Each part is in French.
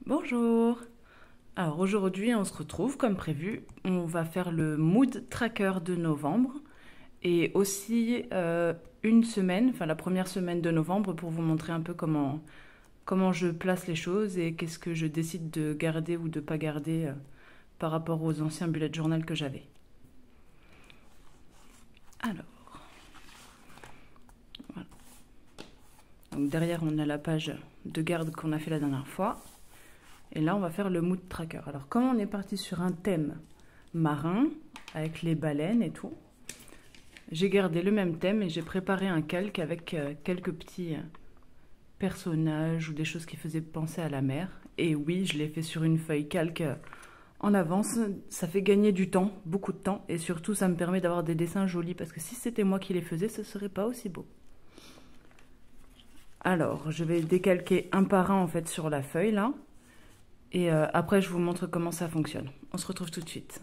Bonjour. Alors aujourd'hui on se retrouve comme prévu, on va faire le mood tracker de novembre et aussi une semaine, enfin la première semaine de novembre pour vous montrer un peu comment je place les choses et qu'est-ce que je décide de garder ou de pas garder par rapport aux anciens bullet journal que j'avais. Alors, voilà. Donc derrière on a la page de garde qu'on a fait la dernière fois. Et là, on va faire le mood tracker. Alors, comme on est parti sur un thème marin, avec les baleines et tout, j'ai gardé le même thème et j'ai préparé un calque avec quelques petits personnages ou des choses qui faisaient penser à la mer. Et oui, je l'ai fait sur une feuille calque en avance. Ça fait gagner du temps, beaucoup de temps. Et surtout, ça me permet d'avoir des dessins jolis. Parce que si c'était moi qui les faisais, ce serait pas aussi beau. Alors, je vais décalquer un par un en fait sur la feuille là. Et après, je vous montre comment ça fonctionne. On se retrouve tout de suite.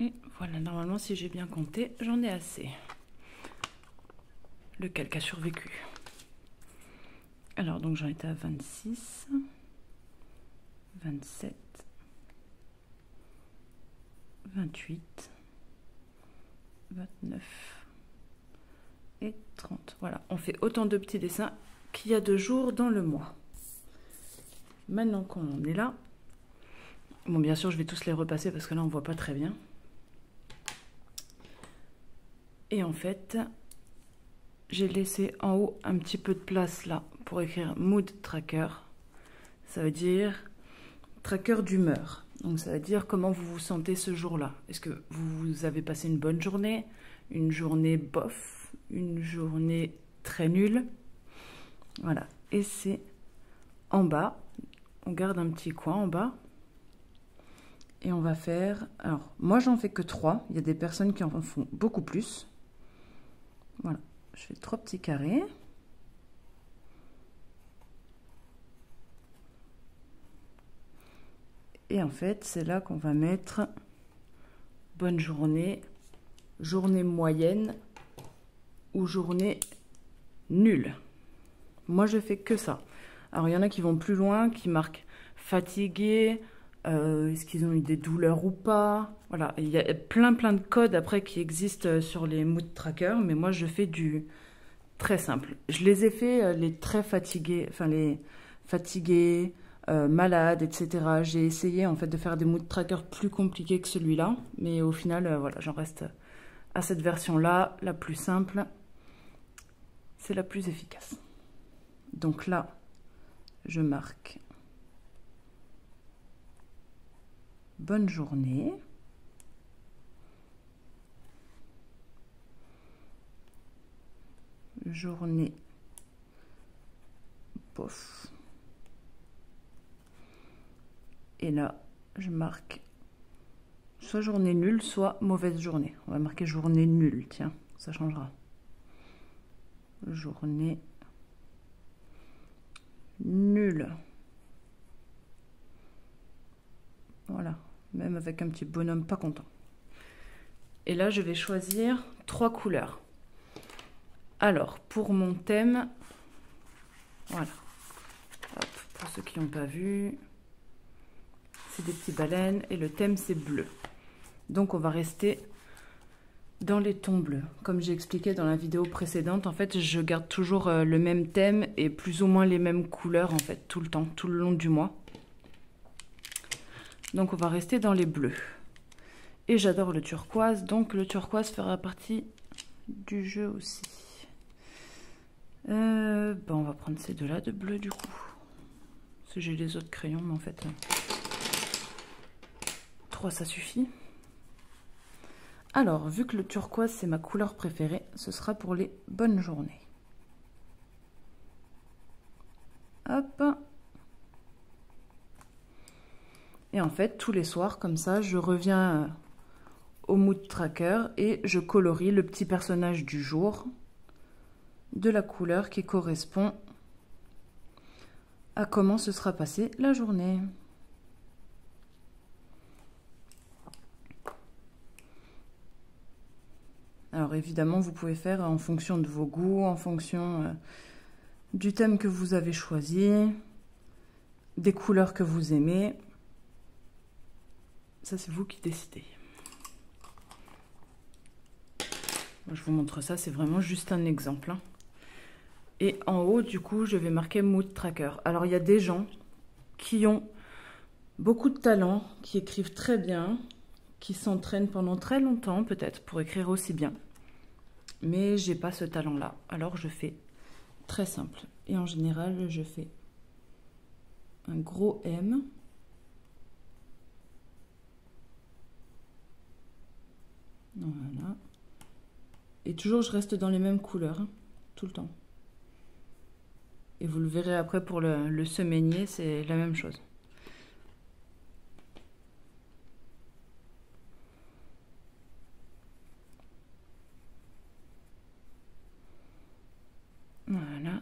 Et voilà, normalement, si j'ai bien compté, j'en ai assez. Le calque a survécu. Alors, donc j'en étais à 26, 27, 28, 29 et 30. Voilà, on fait autant de petits dessins qu'il y a de jours dans le mois. Maintenant qu'on est là, bon, bien sûr, je vais tous les repasser parce que là, on voit pas très bien. Et en fait, j'ai laissé en haut un petit peu de place là pour écrire mood tracker. Ça veut dire tracker d'humeur. Donc ça veut dire comment vous vous sentez ce jour-là. Est-ce que vous avez passé une bonne journée, une journée bof, une journée très nulle? Voilà. Et c'est en bas. On garde un petit coin en bas. Et on va faire... Alors, moi j'en fais que 3. Il y a des personnes qui en font beaucoup plus. Voilà. Je fais 3 petits carrés. Et en fait, c'est là qu'on va mettre bonne journée, journée moyenne ou journée nulle. Moi, je fais que ça. Alors, il y en a qui vont plus loin, qui marquent fatigué, est-ce qu'ils ont eu des douleurs ou pas. Voilà, il y a plein de codes après qui existent sur les mood trackers, mais moi, je fais du très simple. Je les ai fait, les très fatigués, enfin les fatigués, malades, etc. J'ai essayé en fait de faire des mood trackers plus compliqués que celui-là, mais au final, voilà, j'en reste à cette version-là, la plus simple. C'est la plus efficace. Donc là, je marque bonne journée. Journée bof. Et là, je marque soit journée nulle, soit mauvaise journée. On va marquer journée nulle, tiens, ça changera. Journée nulle. Voilà, même avec un petit bonhomme pas content. Et là, je vais choisir 3 couleurs. Alors, pour mon thème, voilà. Hop, pour ceux qui n'ont pas vu, c'est des petits baleines et le thème, c'est bleu. Donc, on va rester dans les tons bleus. Comme j'ai expliqué dans la vidéo précédente, en fait, je garde toujours le même thème et plus ou moins les mêmes couleurs, en fait, tout le temps, tout le long du mois. Donc, on va rester dans les bleus. Et j'adore le turquoise, donc le turquoise fera partie du jeu aussi. Bon, on va prendre ces deux-là de bleu, du coup. Parce que j'ai les autres crayons, mais en fait, 3, ça suffit. Alors, vu que le turquoise, c'est ma couleur préférée, ce sera pour les bonnes journées. Hop. Et en fait, tous les soirs, comme ça, je reviens au mood tracker et je colorie le petit personnage du jour de la couleur qui correspond à comment se sera passée la journée. Alors évidemment, vous pouvez faire en fonction de vos goûts, en fonction du thème que vous avez choisi, des couleurs que vous aimez. Ça, c'est vous qui décidez. Moi, je vous montre ça, c'est vraiment juste un exemple. Hein. Et en haut, du coup, je vais marquer Mood Tracker. Alors, il y a des gens qui ont beaucoup de talent, qui écrivent très bien, qui s'entraînent pendant très longtemps, peut-être, pour écrire aussi bien. Mais j'ai pas ce talent-là. Alors, je fais très simple. Et en général, je fais un gros M. Voilà. Et toujours, je reste dans les mêmes couleurs, hein, tout le temps. Et vous le verrez après pour le semainier, c'est la même chose. Voilà.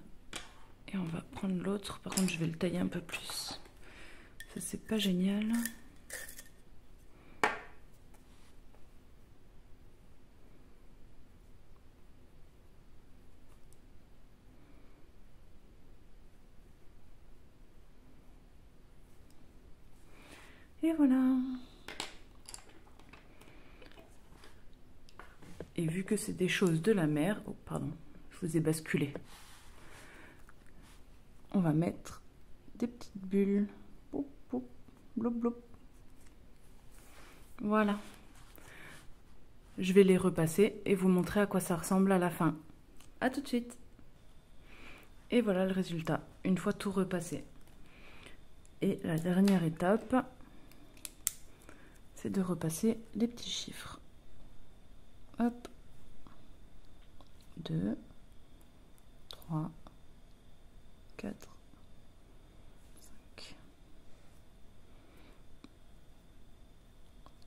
Et on va prendre l'autre. Par contre, je vais le tailler un peu plus. Ça, c'est pas génial. Et voilà. Et vu que c'est des choses de la mer, oh pardon, je vous ai basculé. On va mettre des petites bulles. Poup, poup, bloup, bloup. Voilà. Je vais les repasser et vous montrer à quoi ça ressemble à la fin. À tout de suite. Et voilà le résultat, une fois tout repassé. Et la dernière étape, c'est de repasser les petits chiffres. Hop. 2, 3, 4, 5.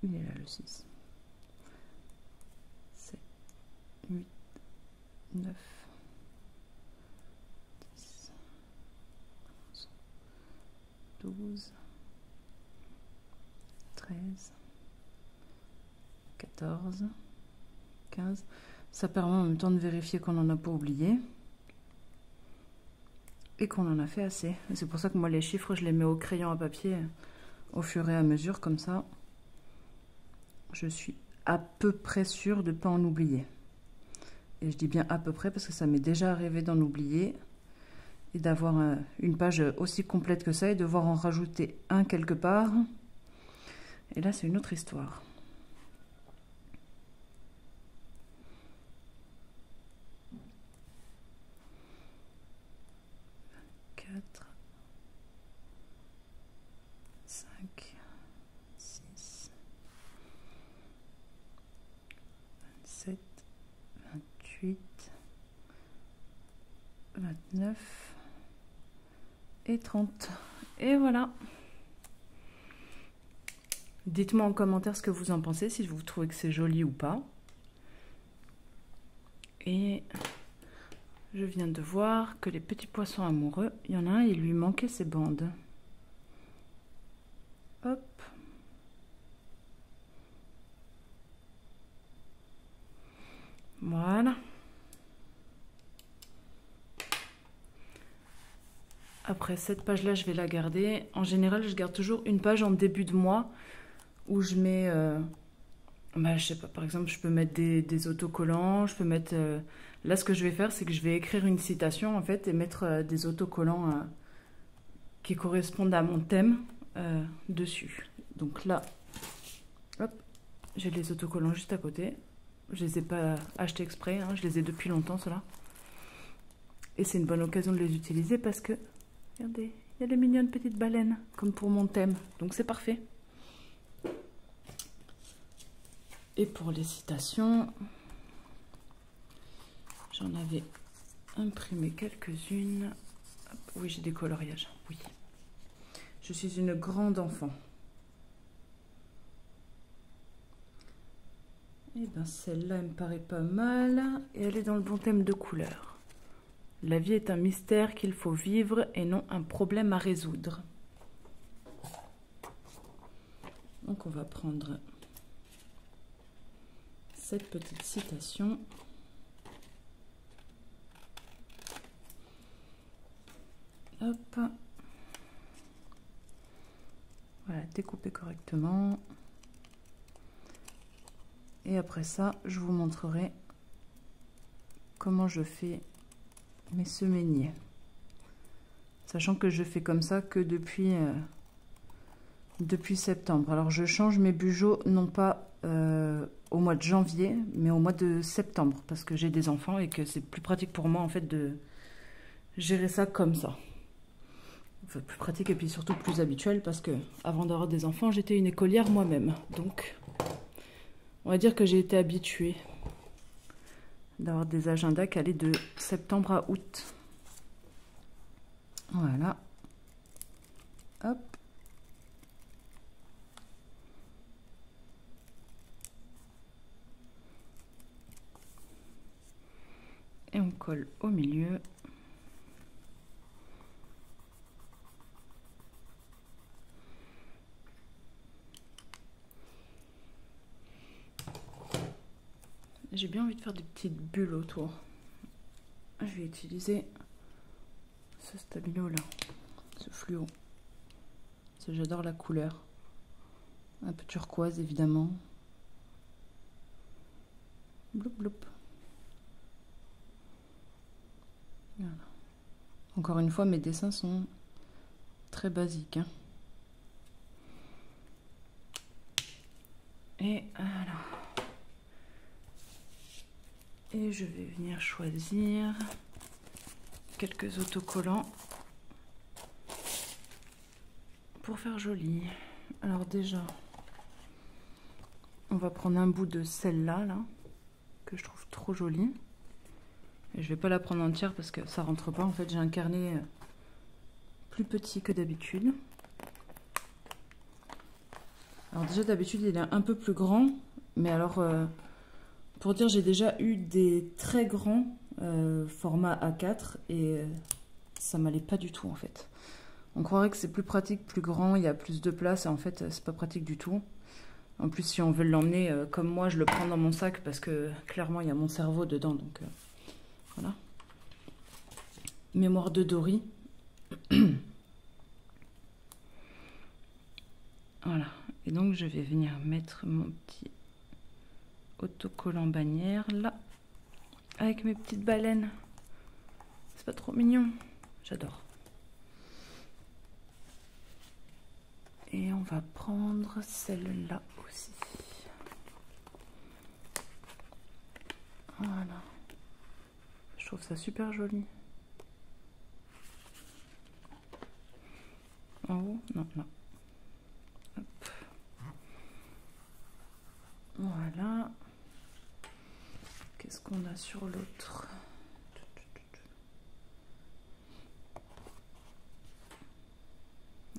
Il est là le 6. 7, 8, 9, 10, 11, 12, 13, 14, 15. Ça permet en même temps de vérifier qu'on n'en a pas oublié et qu'on en a fait assez. C'est pour ça que moi les chiffres je les mets au crayon à papier au fur et à mesure, comme ça je suis à peu près sûre de ne pas en oublier. Et je dis bien à peu près parce que ça m'est déjà arrivé d'en oublier et d'avoir une page aussi complète que ça et devoir en rajouter un quelque part. Et là c'est une autre histoire. Et 30. Et voilà. Dites-moi en commentaire ce que vous en pensez, si vous trouvez que c'est joli ou pas. Et je viens de voir que les petits poissons amoureux, il y en a un, il lui manquait ses bandes. Hop. Voilà. Après cette page-là, je vais la garder. En général, je garde toujours une page en début de mois où je mets, je sais pas, par exemple, je peux mettre des autocollants, je peux mettre... là, ce que je vais faire, c'est que je vais écrire une citation, en fait, et mettre des autocollants qui correspondent à mon thème dessus. Donc là, hop, j'ai les autocollants juste à côté. Je les ai pas achetés exprès, hein, je les ai depuis longtemps, ceux-là. Et c'est une bonne occasion de les utiliser parce que, regardez, il y a des mignonnes petites baleines, comme pour mon thème. Donc c'est parfait. Et pour les citations, j'en avais imprimé quelques-unes. Oui, j'ai des coloriages, oui. Je suis une grande enfant. Et bien celle-là, elle me paraît pas mal. Et elle est dans le bon thème de couleur. La vie est un mystère qu'il faut vivre et non un problème à résoudre. Donc on va prendre cette petite citation. Hop. Voilà, découper correctement. Et après ça, je vous montrerai comment je fais mes semainiers. Sachant que je fais comme ça que depuis septembre. Alors je change mes bujots non pas au mois de janvier, mais au mois de septembre, parce que j'ai des enfants et que c'est plus pratique pour moi en fait de gérer ça comme ça. Enfin, plus pratique et puis surtout plus habituel, parce que avant d'avoir des enfants, j'étais une écolière moi-même. Donc on va dire que j'ai été habituée d'avoir des agendas qui allaient de septembre à août. Voilà. Hop. Et on colle au milieu. J'ai bien envie de faire des petites bulles autour. Je vais utiliser ce stabilo là, ce fluo. J'adore la couleur. Un peu turquoise évidemment. Bloup bloup. Voilà. Encore une fois, mes dessins sont très basiques. Hein. Et voilà. Et je vais venir choisir quelques autocollants pour faire joli. Alors déjà, on va prendre un bout de celle-là, là, que je trouve trop jolie. Et je vais pas la prendre entière parce que ça rentre pas. En fait, j'ai un carnet plus petit que d'habitude. Alors déjà, d'habitude, il est un peu plus grand. Mais alors, pour dire, j'ai déjà eu des très grands format A4 et ça m'allait pas du tout, en fait. On croirait que c'est plus pratique, plus grand, il y a plus de place. Et en fait, c'est pas pratique du tout. En plus, si on veut l'emmener comme moi, je le prends dans mon sac parce que clairement, il y a mon cerveau dedans. Donc, voilà. Mémoire de Dory. Voilà. Et donc, je vais venir mettre mon petit autocollant bannière là. Avec mes petites baleines. C'est pas trop mignon. J'adore. Et on va prendre celle-là aussi. Voilà. Je trouve ça super joli. En haut? Non, là. Hop. Voilà. Qu'est-ce qu'on a sur l'autre?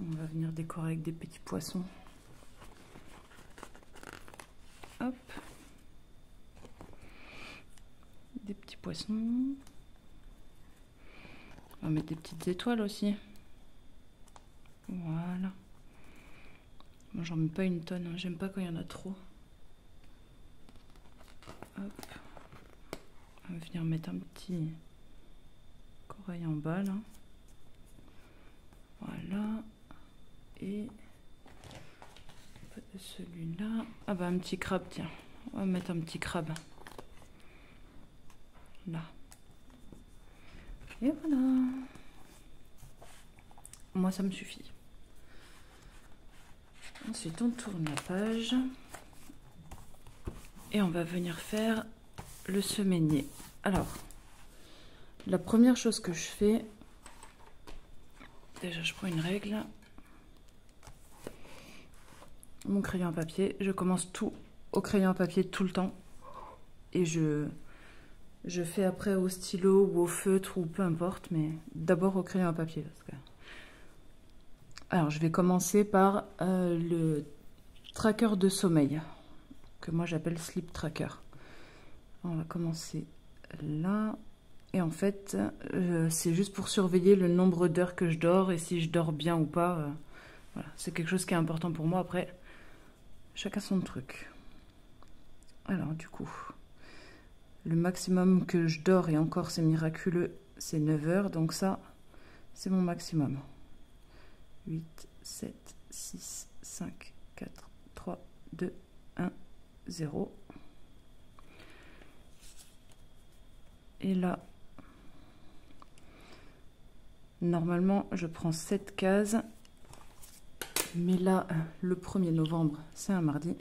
On va venir décorer avec des petits poissons. Hop. Des petits poissons. On va mettre des petites étoiles aussi. Voilà. Moi, j'en mets pas une tonne. Hein. J'aime pas quand il y en a trop. Hop. On va venir mettre un petit corail en bas là. Voilà. Et pas de celui-là. Ah bah un petit crabe, tiens. On va mettre un petit crabe. Là. Et voilà. Moi ça me suffit. Ensuite on tourne la page. Et on va venir faire le semainier. Alors, la première chose que je fais, déjà je prends une règle, mon crayon à papier, je commence tout au crayon à papier tout le temps et je fais après au stylo ou au feutre ou peu importe, mais d'abord au crayon à papier. Parce que... Alors je vais commencer par le tracker de sommeil. que moi j'appelle Sleep Tracker. On va commencer là. Et en fait, c'est juste pour surveiller le nombre d'heures que je dors et si je dors bien ou pas. Voilà, c'est quelque chose qui est important pour moi. Après, chacun son truc. Alors du coup, le maximum que je dors, et encore c'est miraculeux, c'est 9 heures. Donc ça, c'est mon maximum. 8, 7, 6, 5, 4, 3, 2, 1, 0. Et là, normalement, je prends 7 cases. Mais là, le 1er novembre, c'est un mardi.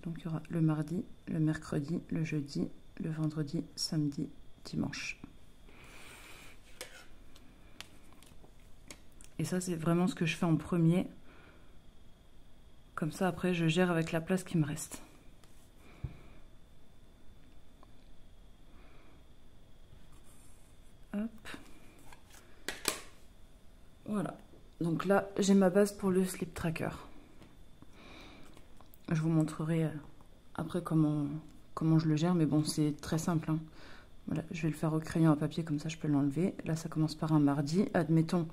Donc, il y aura le mardi, le mercredi, le jeudi, le vendredi, samedi, dimanche. Et ça, c'est vraiment ce que je fais en premier. Comme ça, après, je gère avec la place qui me reste. Hop. Voilà. Donc là, j'ai ma base pour le Sleep Tracker. Je vous montrerai après comment je le gère, mais bon, c'est très simple, hein. Voilà, je vais le faire au crayon à papier, comme ça je peux l'enlever. Là, ça commence par un mardi. Admettons,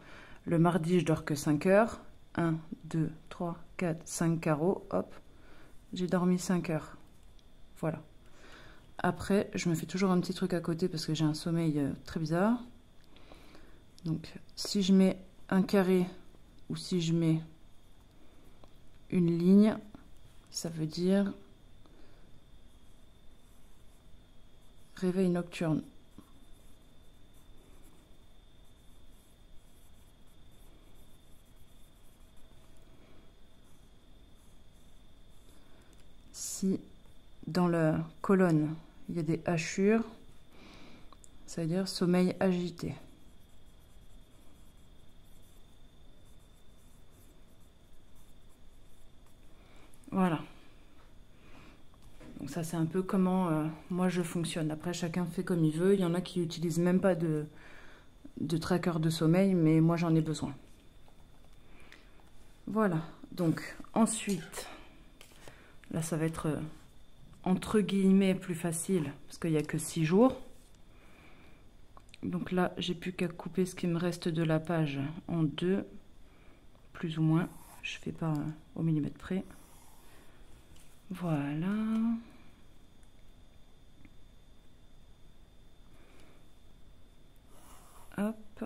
le mardi, je dors que 5 heures. 1, 2, 3, 4, 5 carreaux. Hop, j'ai dormi 5 heures. Voilà. Après, je me fais toujours un petit truc à côté parce que j'ai un sommeil très bizarre. Donc, si je mets un carré ou si je mets une ligne, ça veut dire réveil nocturne. Si dans la colonne il y a des hachures, ça veut dire sommeil agité. Voilà. Donc ça, c'est un peu comment moi je fonctionne. Après, chacun fait comme il veut. Il y en a qui n'utilisent même pas de tracker de sommeil, mais moi j'en ai besoin. Voilà. Donc ensuite, là ça va être entre guillemets plus facile parce qu'il n'y a que 6 jours. Donc là, j'ai plus qu'à couper ce qui me reste de la page en deux, plus ou moins. Je fais pas au millimètre près. Voilà. Hop.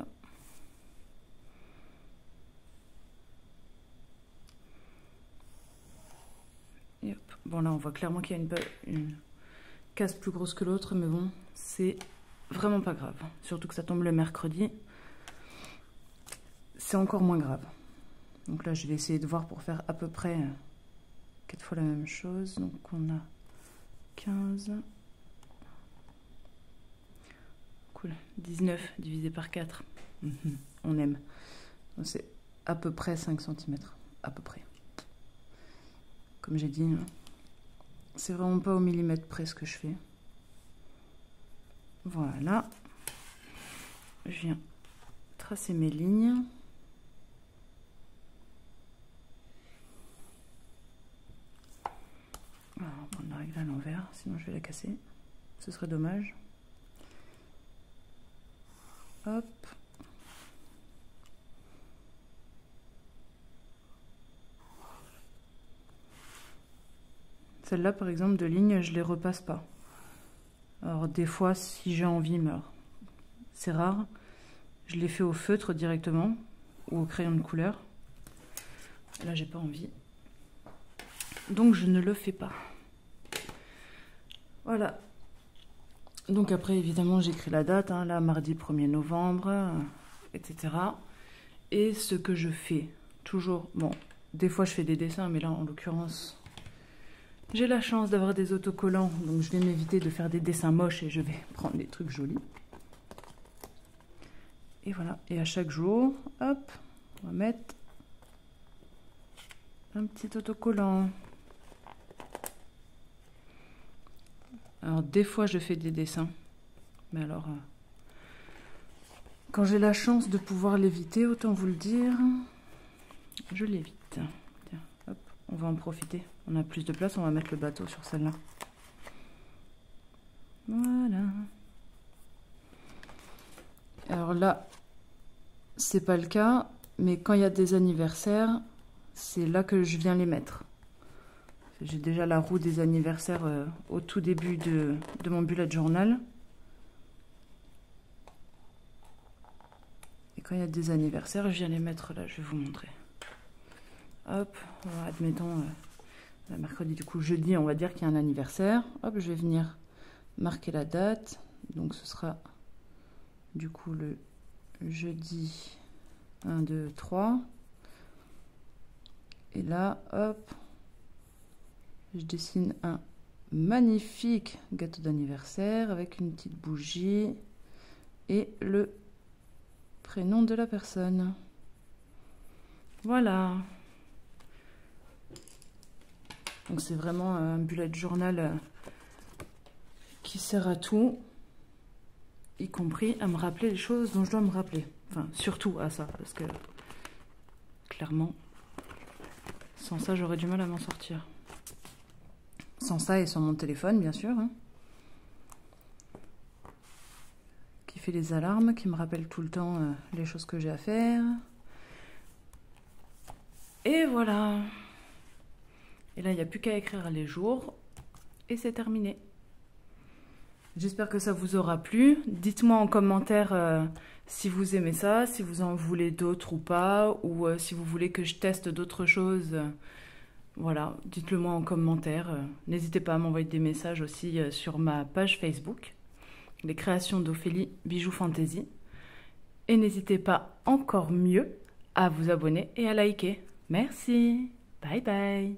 Et hop. Bon, là, on voit clairement qu'il y a une case plus grosse que l'autre, mais bon, c'est vraiment pas grave. Surtout que ça tombe le mercredi. C'est encore moins grave. Donc là, je vais essayer de voir pour faire à peu près 4 fois la même chose. Donc on a 15. Cool. 19 divisé par 4. On aime. C'est à peu près 5 cm. À peu près. Comme j'ai dit, c'est vraiment pas au millimètre près ce que je fais. Voilà. Je viens tracer mes lignes. Alors, on va prendre la règle à l'envers, sinon je vais la casser. Ce serait dommage. Hop. Celle-là, par exemple, de ligne, je les repasse pas. Alors, des fois, si j'ai envie, mais c'est rare, je les fais au feutre directement ou au crayon de couleur. Là, j'ai pas envie. Donc, je ne le fais pas. Voilà. Donc après, évidemment, j'écris la date, hein, là, mardi 1er novembre, etc. Et ce que je fais, toujours, bon, des fois je fais des dessins, mais là, en l'occurrence, j'ai la chance d'avoir des autocollants, donc je vais m'éviter de faire des dessins moches et je vais prendre des trucs jolis. Et voilà, et à chaque jour, hop, on va mettre un petit autocollant. Alors, des fois, je fais des dessins. Mais alors, quand j'ai la chance de pouvoir l'éviter, autant vous le dire, je l'évite. Tiens, hop, on va en profiter. On a plus de place, on va mettre le bateau sur celle-là. Voilà. Alors là, c'est pas le cas, mais quand il y a des anniversaires, c'est là que je viens les mettre. J'ai déjà la roue des anniversaires au tout début de mon bullet journal. Et quand il y a des anniversaires, je viens les mettre là, je vais vous montrer. Hop, admettons, mercredi, du coup jeudi, on va dire qu'il y a un anniversaire. Hop, je vais venir marquer la date. Donc ce sera du coup le jeudi 1, 2, 3. Et là, hop, je dessine un magnifique gâteau d'anniversaire avec une petite bougie et le prénom de la personne. Voilà. Donc c'est vraiment un bullet journal qui sert à tout, y compris à me rappeler les choses dont je dois me rappeler. Enfin, surtout à ça, parce que clairement, sans ça, j'aurais du mal à m'en sortir. Sans ça et sans mon téléphone, bien sûr. Hein, qui fait les alarmes, qui me rappelle tout le temps les choses que j'ai à faire. Et voilà. Et là, il n'y a plus qu'à écrire les jours. Et c'est terminé. J'espère que ça vous aura plu. Dites-moi en commentaire si vous aimez ça, si vous en voulez d'autres ou pas, ou si vous voulez que je teste d'autres choses. Voilà, dites-le moi en commentaire. N'hésitez pas à m'envoyer des messages aussi sur ma page Facebook, les créations d'Ophélie Bijoux Fantaisie. Et n'hésitez pas encore mieux à vous abonner et à liker. Merci. Bye bye.